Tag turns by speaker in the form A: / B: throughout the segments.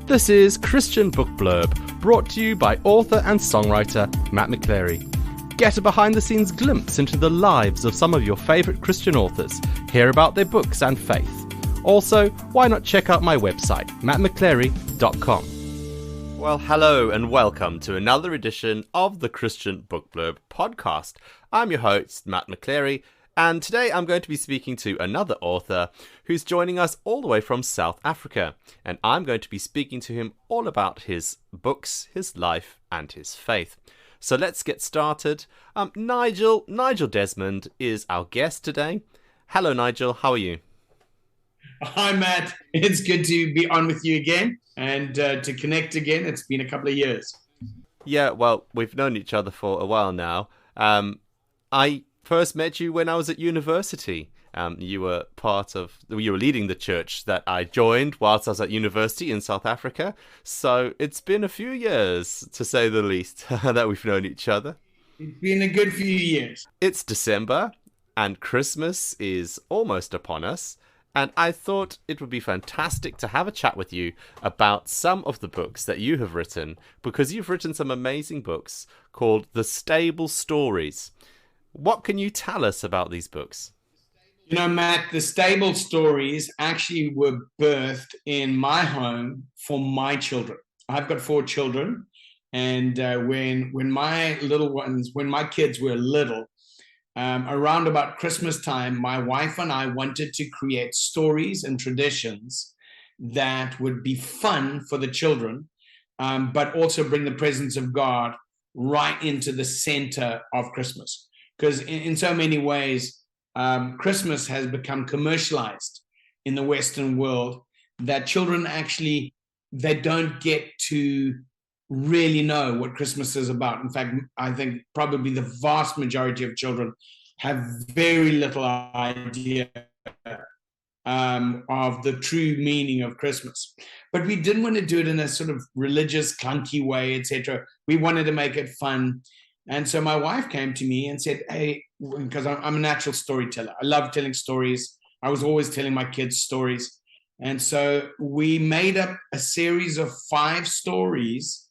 A: This is Christian Book Blurb, brought to you by author and songwriter Matt McChlery. Get a behind-the-scenes glimpse into the lives of some of your favourite Christian authors, hear about their books and faith. Also, why not check out my website, mattmcclery.com. Well, hello and welcome to another edition of the Christian Book Blurb podcast. I'm your host, Matt McChlery, and today I'm going to be speaking to another author who's joining us all the way from South Africa. And I'm going to be speaking to him all about his books, his life, and his faith. So let's get started. Nigel Desmond is our guest today. Hello, Nigel. How are you?
B: Hi, Matt. It's good to be on with you again and to connect again. It's been a couple of years.
A: Yeah, well, we've known each other for a while now. I first met you when I was at university. You were leading the church that I joined whilst I was at university in South Africa. So it's been a few years, to say the least, that we've known each other.
B: It's been a good few years.
A: It's December and Christmas is almost upon us. And I thought it would be fantastic to have a chat with you about some of the books that you have written, because you've written some amazing books called The Stable Stories. What can you tell us about these books?
B: You know, Matt, the Stable Stories actually were birthed in my home for my children. I've got 4 children, and when my kids were little, around about Christmas time, my wife and I wanted to create stories and traditions that would be fun for the children, but also bring the presence of God right into the center of Christmas. Because in so many ways, Christmas has become commercialized in the Western world, that children actually, they don't get to really know what Christmas is about. In fact, I think probably the vast majority of children have very little idea of the true meaning of Christmas. But we didn't want to do it in a sort of religious, clunky way, etc. We wanted to make it fun. And so my wife came to me and said, hey, because I'm a natural storyteller. I love telling stories. I was always telling my kids stories. And so we made up a series of 5 stories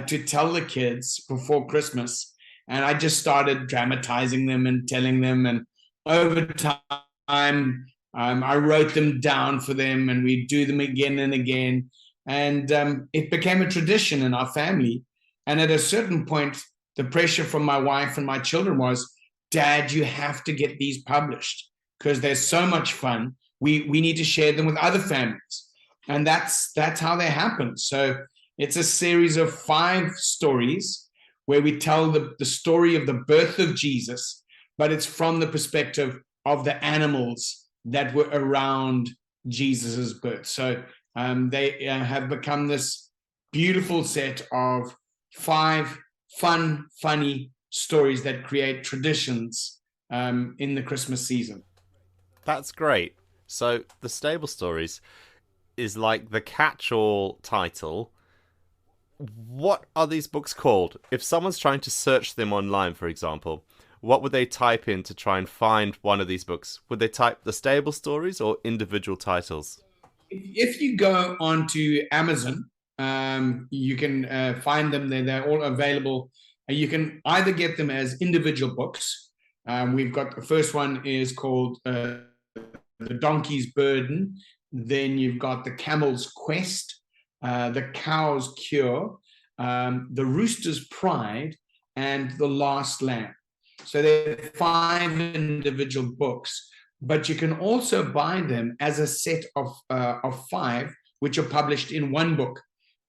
B: to tell the kids before Christmas. And I just started dramatizing them and telling them. And over time, I wrote them down for them, and we do them again and again. And it became a tradition in our family. And at a certain point, the pressure from my wife and my children was, Dad, you have to get these published because they're so much fun. We need to share them with other families. And that's how they happen. So it's a series of 5 stories where we tell the story of the birth of Jesus, but it's from the perspective of the animals that were around Jesus's birth. So they have become this beautiful set of 5 funny stories that create traditions in the Christmas season.
A: That's great. So The Stable Stories is like the catch-all title. What are these books called? If someone's trying to search them online, for example, what would they type in to try and find one of these books? Would they type The Stable Stories or individual titles?
B: If you go onto Amazon, you can find them there. They're all available. You can either get them as individual books. We've got the first one is called The Donkey's Burden. Then you've got The Camel's Quest, The Cow's Cure, The Rooster's Pride, and The Last Lamb. So there are 5 individual books, but you can also buy them as a set of 5, which are published in one book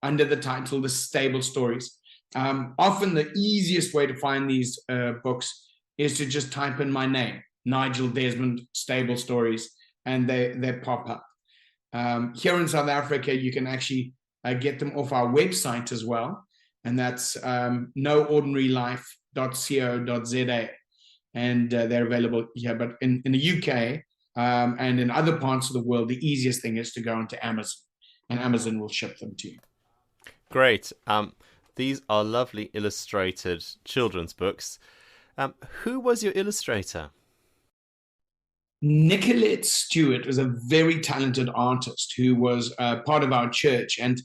B: under the title The Stable Stories. Often the easiest way to find these books is to just type in my name, Nigel Desmond, Stable Stories, and they pop up. Here in South Africa, you can actually get them off our website as well, and that's noordinarylife.co.za, and they're available here. But in the UK and in other parts of the world, the easiest thing is to go onto Amazon, and Amazon will ship them to you.
A: Great. These are lovely illustrated children's books. Who was your illustrator?
B: Nicolette Stewart was a very talented artist who was part of our church. And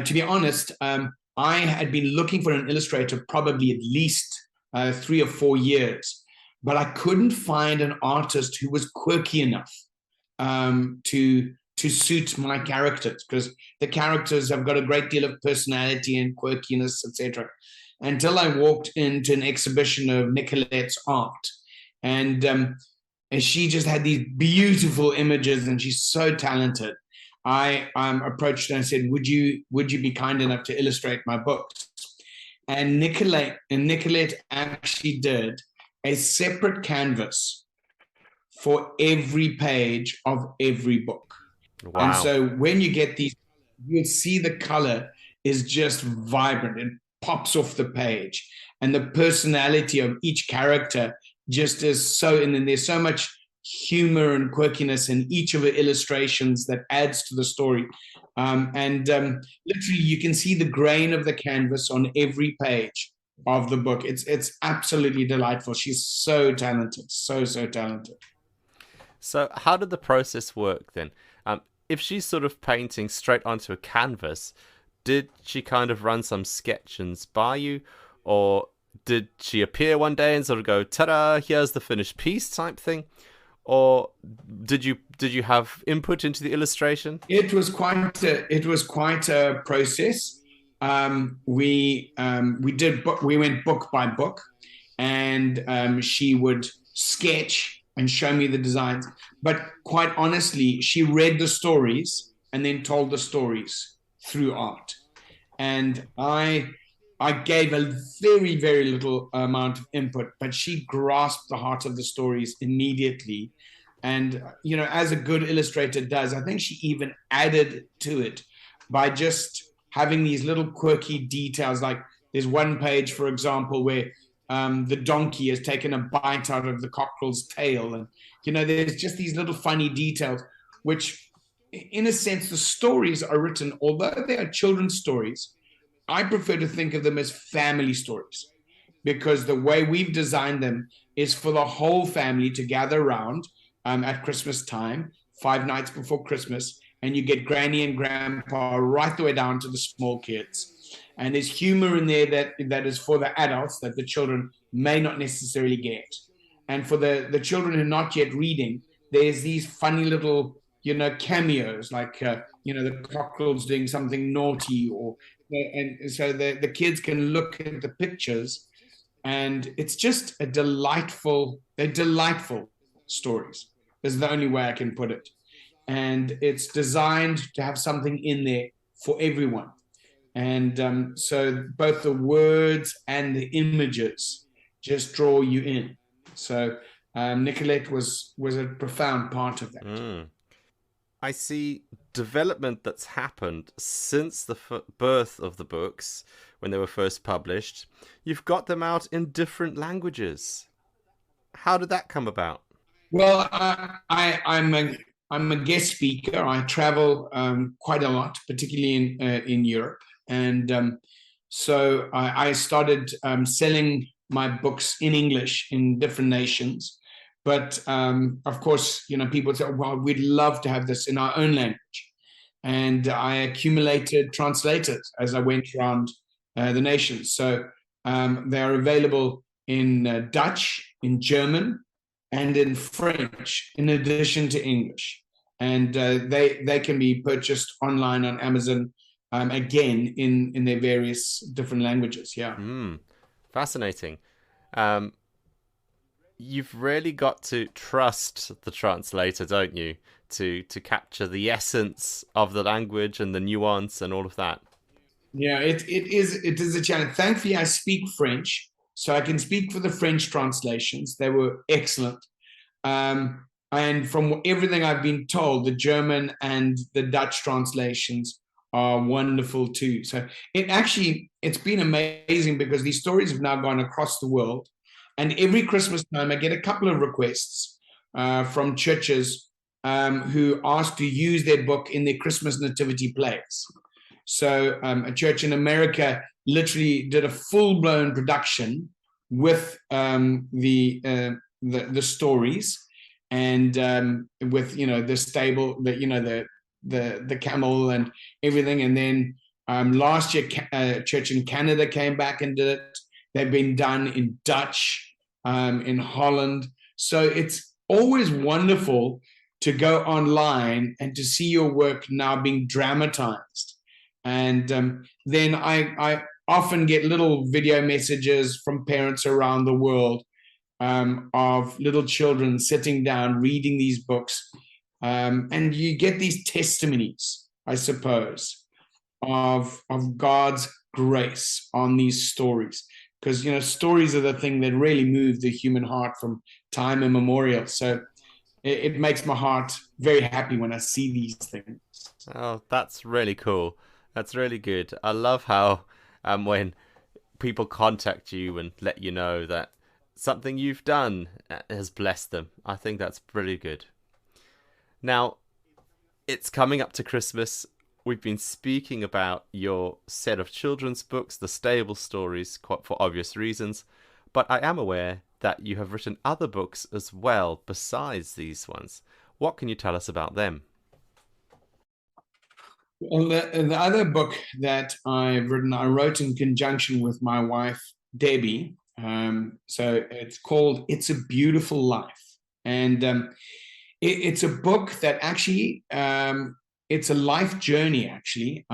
B: to be honest, I had been looking for an illustrator probably at least 3 or 4 years, but I couldn't find an artist who was quirky enough to suit my characters, because the characters have got a great deal of personality and quirkiness, etc. Until I walked into an exhibition of Nicolette's art, and she just had these beautiful images, and she's so talented. I approached her and said, "Would you be kind enough to illustrate my books?" And Nicolette actually did a separate canvas for every page of every book.
A: Wow.
B: And so when you get these, you'll see the color is just vibrant. It pops off the page, and the personality of each character just is so. And then there's so much humor and quirkiness in each of the illustrations that adds to the story. Literally, you can see the grain of the canvas on every page of the book. It's absolutely delightful. She's so talented, so talented.
A: So how did the process work then? If she's sort of painting straight onto a canvas, did she kind of run some sketches by you, or did she appear one day and sort of go, ta-da, here's the finished piece type thing? Or did you have input into the illustration?
B: It was quite a process. We went book by book, and she would sketch and show me the designs. But quite honestly, she read the stories and then told the stories through art. And I gave a very, very little amount of input, but she grasped the heart of the stories immediately. And, as a good illustrator does, I think she even added to it by just having these little quirky details. Like there's one page, for example, where the donkey has taken a bite out of the cockerel's tail. And, there's just these little funny details, which in a sense, the stories are written, although they are children's stories, I prefer to think of them as family stories, because the way we've designed them is for the whole family to gather around at Christmas time, 5 nights before Christmas, and you get Granny and Grandpa right the way down to the small kids. And there's humor in there that is for the adults that the children may not necessarily get. And for the children who are not yet reading, there's these funny little, cameos, like, the cockerel's doing something naughty, and so the kids can look at the pictures, and it's just they're delightful stories, is the only way I can put it. And it's designed to have something in there for everyone. And so both the words and the images just draw you in. So Nicolette was a profound part of that.
A: I see development that's happened since the birth of the books, when they were first published. You've got them out in different languages. How did that come about?
B: Well, I'm a guest speaker. I travel quite a lot, particularly in Europe. And so I started selling my books in English in different nations. But of course, people say, well, we'd love to have this in our own language. And I accumulated translators as I went around the nations. So they are available in Dutch, in German, and in French, in addition to English. And they can be purchased online on Amazon, again, in their various different languages. Yeah.
A: Fascinating. You've really got to trust the translator, don't you, to capture the essence of the language and the nuance and all of that.
B: Yeah, it is a challenge. Thankfully, I speak French, so I can speak for the French translations. They were excellent. And from everything I've been told, the German and the Dutch translations are wonderful too. So it's been amazing, because these stories have now gone across the world. And every Christmas time, I get a couple of requests from churches who ask to use their book in their Christmas nativity plays. So a church in America literally did a full-blown production with the stories, and with the stable, the camel and everything, and then Last year, church in Canada came back and did it. They've been done in Dutch, in Holland. So it's always wonderful to go online and to see your work now being dramatized. And then I often get little video messages from parents around the world of little children sitting down reading these books. And you get these testimonies, I suppose, of God's grace on these stories. Because, stories are the thing that really move the human heart from time immemorial. So it makes my heart very happy when I see these things.
A: Oh, that's really cool. That's really good. I love how when people contact you and let you know that something you've done has blessed them. I think that's pretty good. Now, it's coming up to Christmas. We've been speaking about your set of children's books, the Stable Stories, for obvious reasons, but I am aware that you have written other books as well besides these ones. What can you tell us about them?
B: Well, the other book that I've written, I wrote in conjunction with my wife, Debbie. So it's called It's a Beautiful Life. And it's a book that actually... it's a life journey, actually.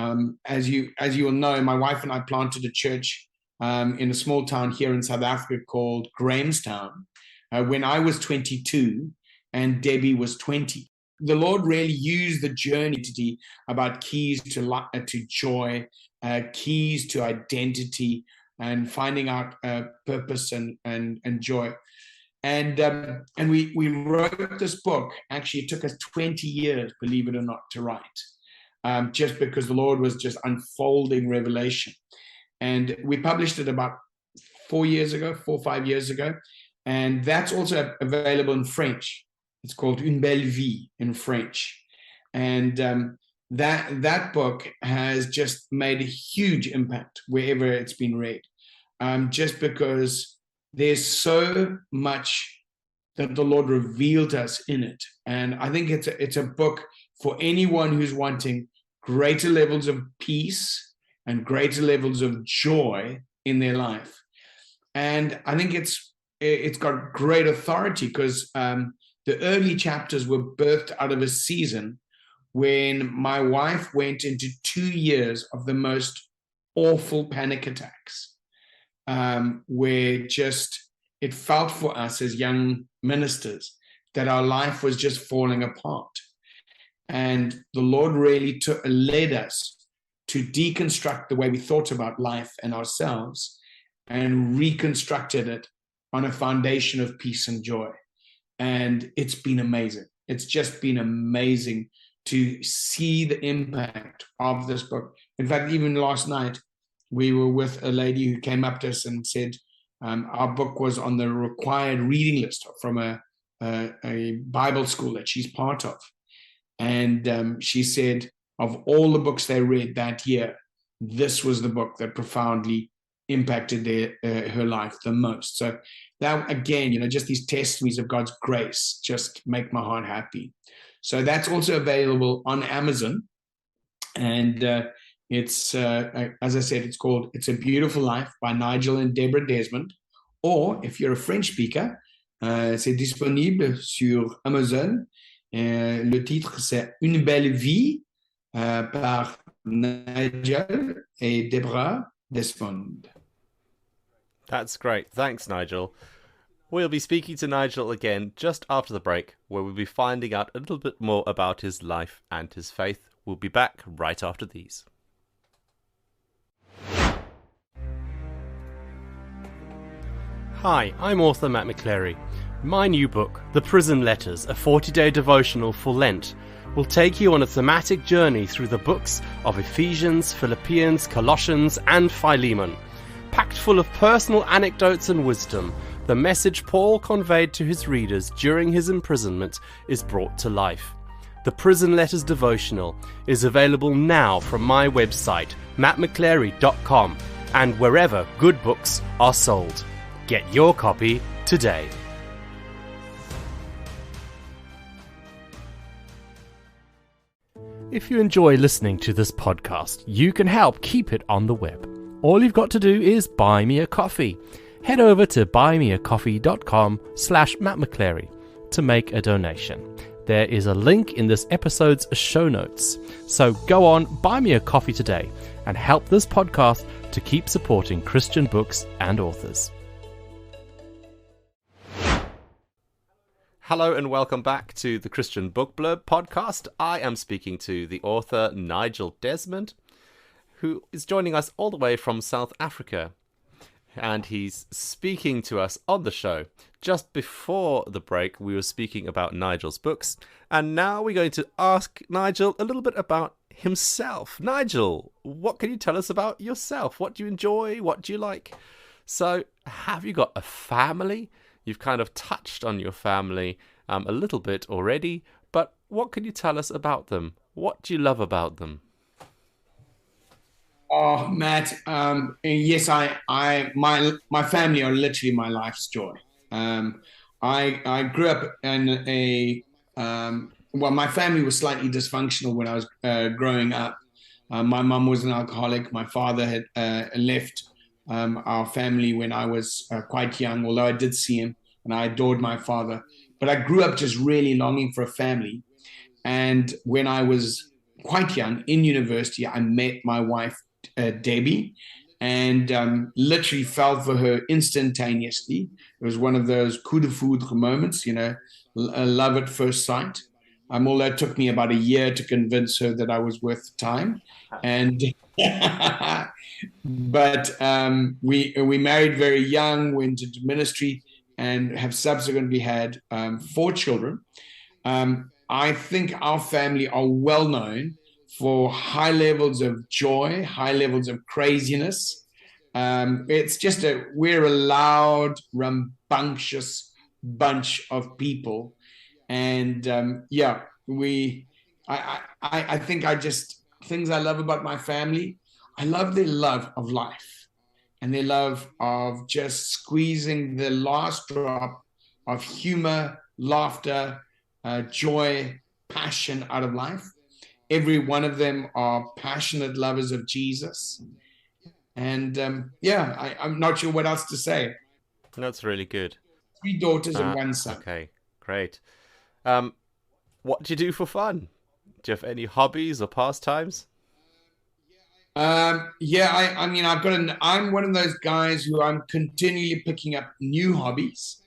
B: As you will know, my wife and I planted a church in a small town here in South Africa called Grahamstown when I was 22 and Debbie was 20. The Lord really used the journey to be about keys to joy, keys to identity, and finding out purpose and joy. And we wrote this book. Actually, it took us 20 years, believe it or not, to write, just because the Lord was just unfolding revelation. And we published it about 4 or 5 years ago. And that's also available in French. It's called Une Belle Vie in French. And that book has just made a huge impact wherever it's been read, just because there's so much that the Lord revealed us in it. And I think it's a book for anyone who's wanting greater levels of peace and greater levels of joy in their life. And I think it's got great authority because the early chapters were birthed out of a season when my wife went into 2 years of the most awful panic attacks, where just it felt for us as young ministers that our life was just falling apart. And the Lord really led us to deconstruct the way we thought about life and ourselves and reconstructed it on a foundation of peace and joy. And it's been amazing. It's just been amazing to see the impact of this book. In fact, even last night, we were with a lady who came up to us and said our book was on the required reading list from a Bible school that she's part of. And she said, of all the books they read that year, this was the book that profoundly impacted her life the most. So that, again, just these testimonies of God's grace just make my heart happy. So that's also available on Amazon. And it's, as I said, it's called It's a Beautiful Life by Nigel and Deborah Desmond. Or if you're a French speaker, c'est disponible sur Amazon. Le titre, c'est Une Belle Vie par Nigel et Deborah Desmond.
A: That's great. Thanks, Nigel. We'll be speaking to Nigel again just after the break, where we'll be finding out a little bit more about his life and his faith. We'll be back right after these. Hi, I'm author Matt McChlery. My new book, The Prison Letters, a 40-day devotional for Lent, will take you on a thematic journey through the books of Ephesians, Philippians, Colossians, and Philemon. Packed full of personal anecdotes and wisdom, the message Paul conveyed to his readers during his imprisonment is brought to life. The Prison Letters devotional is available now from my website, mattmcclery.com, and wherever good books are sold. Get your copy today. If you enjoy listening to this podcast, you can help keep it on the web. All you've got to do is buy me a coffee. Head over to buymeacoffee.com/Matt McChlery to make a donation. There is a link in this episode's show notes. So go on, buy me a coffee today and help this podcast to keep supporting Christian books and authors. Hello and welcome back to the Christian Book Blurb podcast. I am speaking to the author Nigel Desmond, who is joining us all the way from South Africa. And he's speaking to us on the show. Just before the break, we were speaking about Nigel's books. And now we're going to ask Nigel a little bit about himself. Nigel, what can you tell us about yourself? What do you enjoy? What do you like? So, have you got a family? You've kind of touched on your family a little bit already, but what can you tell us about them? What do you love about them?
B: Oh, Matt, yes, my family are literally my life's joy. I grew up in my family was slightly dysfunctional when I was growing up. My mum was an alcoholic. My father had left our family when I was quite young, although I did see him and I adored my father. But I grew up just really longing for a family. And when I was quite young in university, I met my wife, Debbie, and literally fell for her instantaneously. It was one of those coup de foudre moments, love at first sight. Although it took me about a year to convince her that I was worth the time. And but we married very young, went into ministry, and have subsequently had 4 children. I think our family are well known for high levels of joy, high levels of craziness. It's just we're a loud, rambunctious bunch of people. And I think things I love about my family, I love their love of life and their love of just squeezing the last drop of humor, laughter, joy, passion out of life. Every one of them are passionate lovers of Jesus. And I'm not sure what else to say.
A: That's really good.
B: 3 daughters and 1 son.
A: Okay, great. What do you do for fun? Do you have any hobbies or pastimes?
B: I'm one of those guys who I'm continually picking up new hobbies.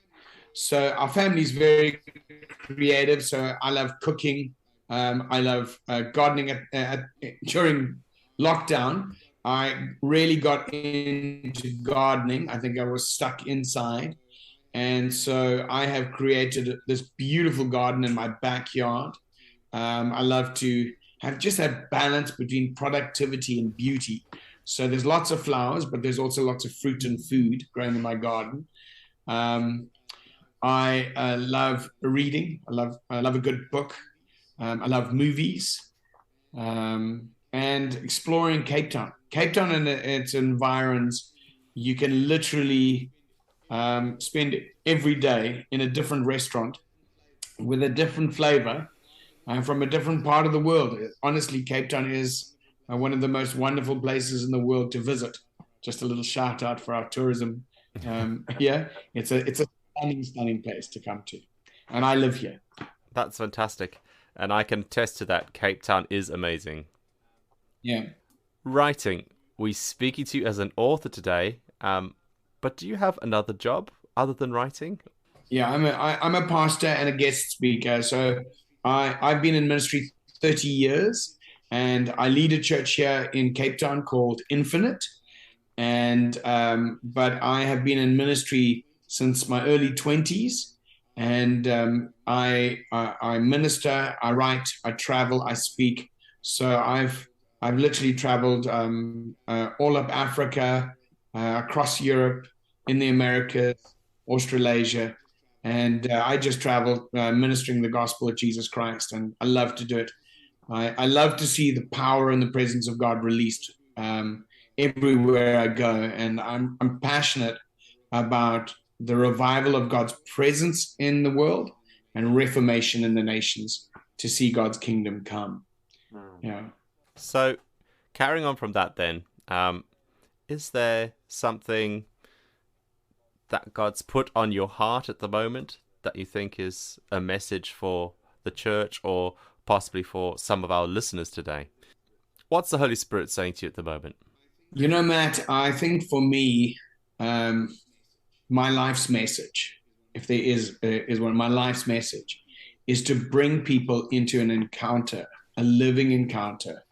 B: So our family's very creative. So I love cooking. I love gardening. During lockdown, I really got into gardening. I think I was stuck inside. And so I have created this beautiful garden in my backyard. I love to have balance between productivity and beauty. So there's lots of flowers, but there's also lots of fruit and food growing in my garden. I love reading. I love a good book. I love movies and exploring Cape Town. Cape Town and its environs, you can literally spend every day in a different restaurant with a different flavor from a different part of the world. Honestly, Cape Town is one of the most wonderful places in the world to visit. Just a little shout out for our tourism. It's a stunning place to come to. And I live here.
A: That's fantastic. And I can attest to that. Cape Town is amazing.
B: Yeah.
A: Writing. We're speaking to you as an author today. But do you have another job other than writing?
B: Yeah, I'm a pastor and a guest speaker. So I've been in ministry 30 years, and I lead a church here in Cape Town called Infinite. And but I have been in ministry since my early 20s. And I minister, I write, I travel, I speak. So I've literally traveled all of Africa, across Europe, in the Americas, Australasia, and I just traveled ministering the gospel of Jesus Christ, and I love to do it. I love to see the power and the presence of God released everywhere I go, and I'm passionate about the revival of God's presence in the world and reformation in the nations to see God's kingdom come. Yeah.
A: So, carrying on from that, then, is there something that God's put on your heart at the moment that you think is a message for the church or possibly for some of our listeners today? What's the Holy Spirit saying to you at the moment?
B: Matt, I think for me, um, my life's message, if there is one, my life's message is to bring people into an encounter, a living encounter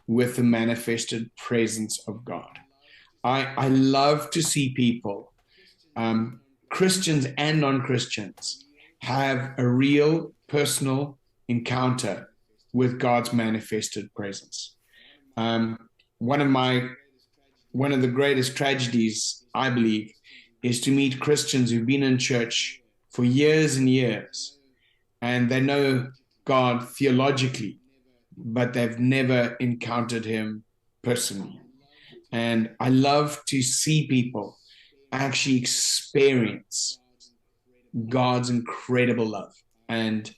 B: with the manifested presence of God. I love to see people, Christians and non-Christians, have a real personal encounter with God's manifested presence. Um, one of my one of the greatest tragedies, I believe, is to meet Christians who've been in church for years and years, and they know God theologically, but they've never encountered him personally. And I love to see people actually experience God's incredible love. And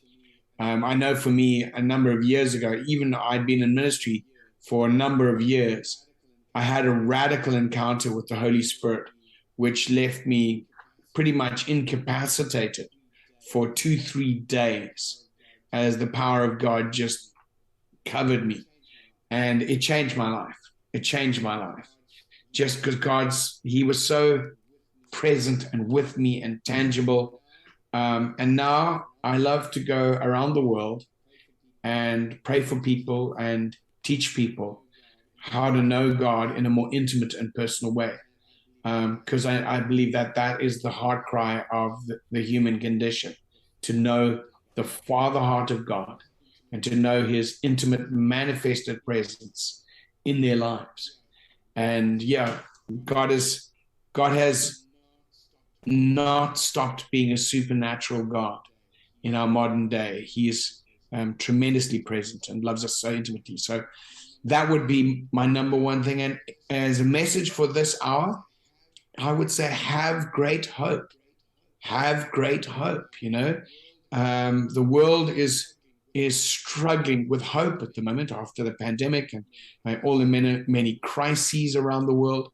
B: I know for me, a number of years ago, even I'd been in ministry for a number of years, I had a radical encounter with the Holy Spirit, which left me pretty much incapacitated for 2-3 days as the power of God just covered me. And it changed my life. It changed my life. Just because he was so present and with me and tangible. And now I love to go around the world and pray for people and teach people how to know God in a more intimate and personal way. Because I believe that is the heart cry of the human condition, to know the Father heart of God and to know his intimate manifested presence in their lives. And yeah, God has not stopped being a supernatural God in our modern day. He is tremendously present and loves us so intimately. So that would be my number one thing. And as a message for this hour, I would say have great hope. Have great hope. The world is struggling with hope at the moment after the pandemic and all the many crises around the world.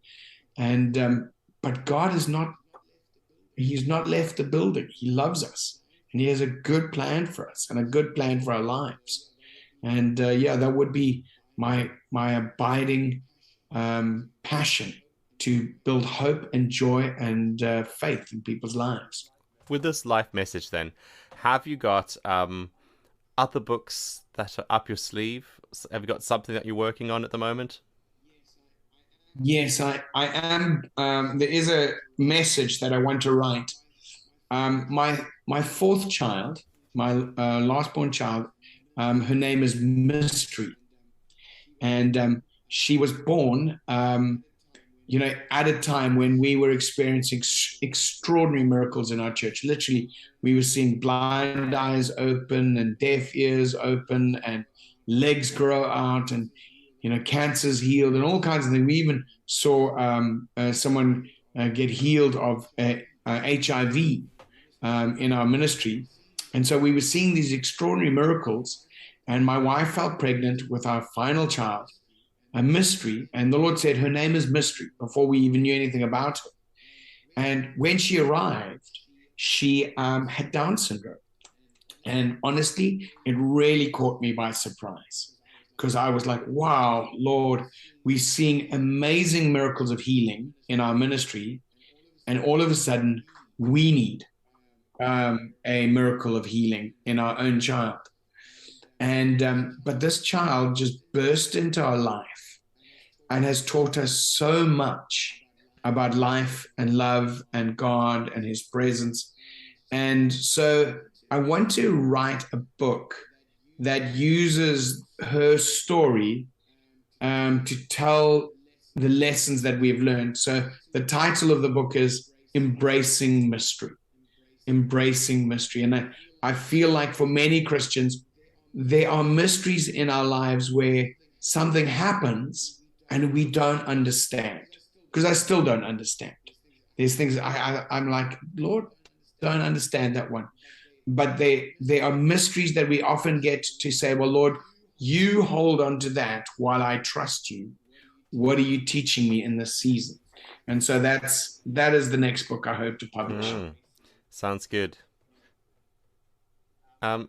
B: And but God is not. He's not left the building. He loves us, and he has a good plan for us and a good plan for our lives. And that would be my abiding passion, to build hope and joy and faith in people's lives.
A: With this life message, then, have you got other books that are up your sleeve? Have you got something that you're working on at the moment?
B: Yes, I am. There is a message that I want to write. My fourth child, my last born child, her name is Mystery, and she was born, at a time when we were experiencing extraordinary miracles in our church. Literally, we were seeing blind eyes open and deaf ears open and legs grow out and cancers healed and all kinds of things. We even saw someone get healed of HIV in our ministry. And so we were seeing these extraordinary miracles. And my wife fell pregnant with our final child, a Mystery. And the Lord said, her name is Mystery, before we even knew anything about her. And when she arrived, she had Down syndrome. And honestly, it really caught me by surprise, because I was like, wow, Lord, we're seeing amazing miracles of healing in our ministry. And all of a sudden, we need a miracle of healing in our own child. But this child just burst into our life and has taught us so much about life and love and God and his presence. And so I want to write a book that uses her story to tell the lessons that we've learned. So the title of the book is Embracing Mystery. Embracing Mystery. And I feel like for many Christians, there are mysteries in our lives where something happens and we don't understand, because I still don't understand. There's things I'm like, Lord, don't understand that one. But there are mysteries that we often get to say, well, Lord, You hold on to that while I trust you. What are you teaching me in this season? And so that is the next book I hope to publish.
A: Sounds good. I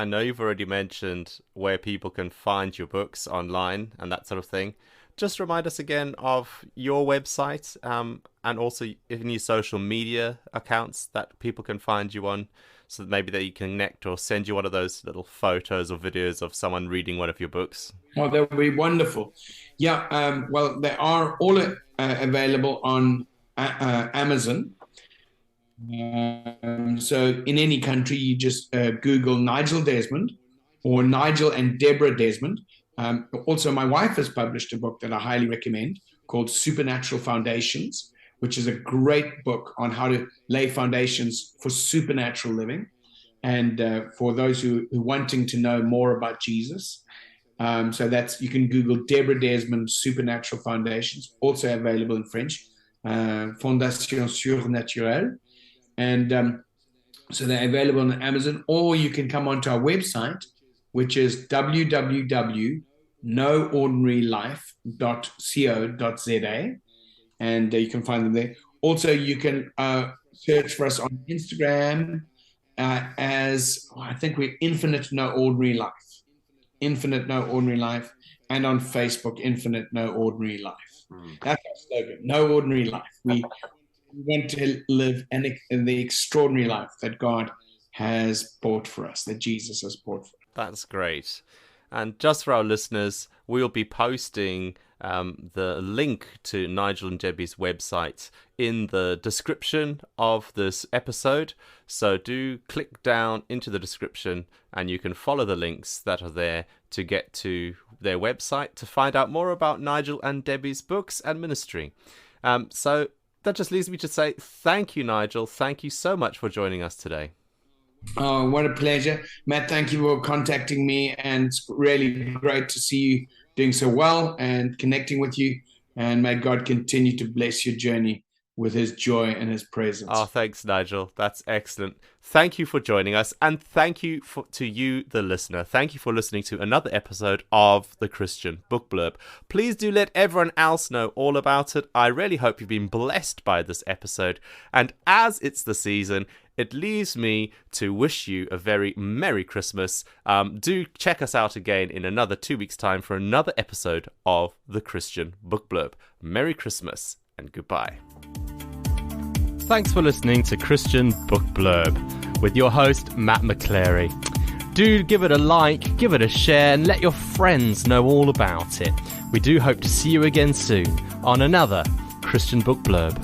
A: know you've already mentioned where people can find your books online and that sort of thing. Just remind us again of your website, and also any social media accounts that people can find you on, so that maybe they can connect or send you one of those little photos or videos of someone reading one of your books.
B: Oh, that would be wonderful. Yeah, well, they are all available on Amazon. So in any country, you just Google Nigel Desmond or Nigel and Deborah Desmond. Also, my wife has published a book that I highly recommend called Supernatural Foundations, which is a great book on how to lay foundations for supernatural living. And for those who are wanting to know more about Jesus. So you can Google Deborah Desmond Supernatural Foundations, also available in French, Fondation Surnaturelle. And so they're available on Amazon, or you can come onto our website, which is www.noordinarylife.co.za, and you can find them there. Also, you can search for us on Instagram as, I think we're Infinite No Ordinary Life, and on Facebook, Infinite No Ordinary Life. That's our slogan, No Ordinary Life. We want to live the extraordinary life that God has bought for us, that Jesus has bought for us.
A: That's great. And just for our listeners, we'll be posting the link to Nigel and Debbie's website in the description of this episode. So do click down into the description and you can follow the links that are there to get to their website to find out more about Nigel and Debbie's books and ministry. So that just leaves me to say thank you, Nigel. Thank you so much for joining us today.
B: Oh, what a pleasure. Matt, thank you for contacting me. And it's really great to see you doing so well and connecting with you. And may God continue to bless your journey with his joy and his presence.
A: Oh, thanks, Nigel. That's excellent. Thank you for joining us. And thank you to you, the listener. Thank you for listening to another episode of The Christian Book Blurb. Please do let everyone else know all about it. I really hope you've been blessed by this episode. And as it's the season, it leaves me to wish you a very Merry Christmas. Do check us out again in another 2 weeks' time for another episode of The Christian Book Blurb. Merry Christmas and goodbye. Thanks for listening to Christian Book Blurb with your host, Matt McChlery. Do give it a like, give it a share, and let your friends know all about it. We do hope to see you again soon on another Christian Book Blurb.